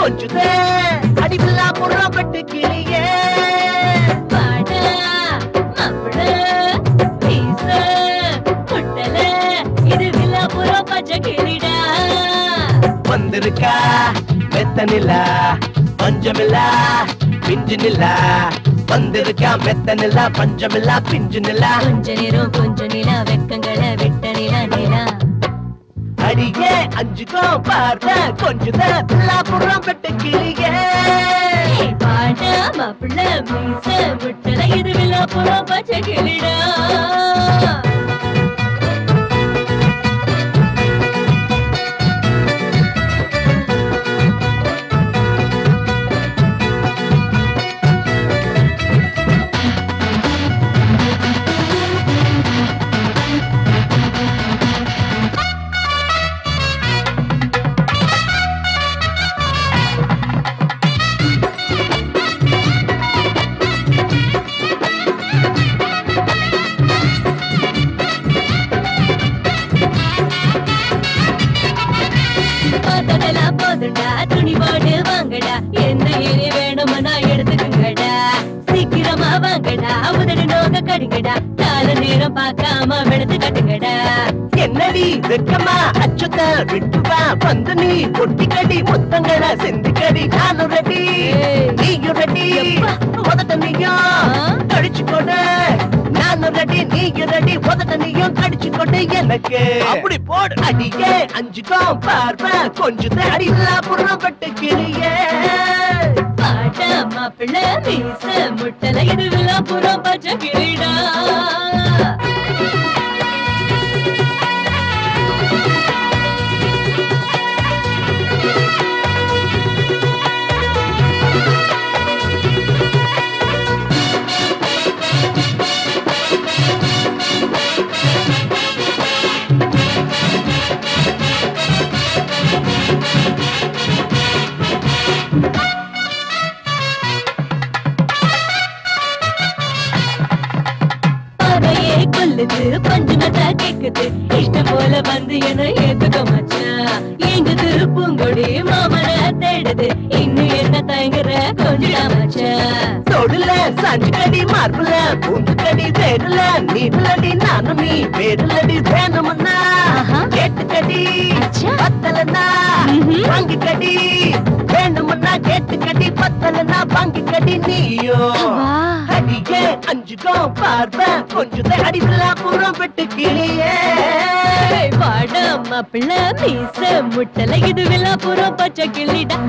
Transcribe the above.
கொஞ்சுதே அடிவில்லா புறப்பட்டு கிளியே பாடா மாப்பிள வீச முட்டல இது வில்லாபுரம் பச்சை கிளிடா வந்திருக்கா மெத்த நிலா பஞ்சமில்லா பிஞ்சு நிலா வந்திருக்கா மெத்த நிலா பஞ்சமில்லா பிஞ்சு நிலா கொஞ்ச நேரம் கொஞ்ச நிலா வெக்கங்களை விட்ட நிலா நிலா அடியே அஞ்சுக்கோ பார்த்த கொஞ்சுத வில்லாபுரம் பெட்டு கிளியே பாடா மாப்பிள மீச முட்டல இது வில்லாபுரம் பச்சை கிளிடா துணி போட்டு வாங்கடா எந்த ஏரி வேணும்னா எடுத்துக்குங்கடா சீக்கிரமா வாங்கடா உதடு நோக்க கடிங்கடா கால நேரம் பார்க்காம வெளுத்து கட்டுங்கடா என்னடி வெக்கமா அச்சுத விட்டுவா வந்து நீ கொட்டி கடி முத்தங்கள செந்து கடி நானும் ரெடி நீயும் ரெடி உதட்ட நீயும் கடிச்சு கொடு நானும் ரெடி நீயும் ரெடி உதட்ட நீயும் கடிச்சு கொடு எனக்கு அப்படி போடு அடியே அஞ்சுக்கோ பார்வை கொஞ்சம் அடிவில்லா புறப்பட்டு கிளியே பாட்டா மாப்பிள்ள மீச முட்டல இது வில்லாபுரம் பச்சை கிளிடா பஞ்சு நட்டா கேக்குது இஷ்டம் போல வந்து என்ன ஏத்துக்க மச்சான் எங்குது பூங்கொடி மாமன தேடுது இன்னும் என்ன தயங்குற கொஞ்சம் மச்சான் தொடுல சஞ்சு கடி மார்புல பூந்து கடி தேடுல நீடுலடி நானும் நீ வேடுலடி வேணும்னா கேட்டு கடி பத்தலன்னா வாங்கி கடி வேணும்னா கேட்டு கடி பத்தலன்னா வாங்கி கடி நீயோ அடியே அஞ்சுக்கோ பார்வை கொஞ்சம் அடிவில்லா புறப்பட்டு கிளியே பாடா மாப்பிள்ள மீச முட்டல இது வில்லாபுரம் பச்சை கிளிடா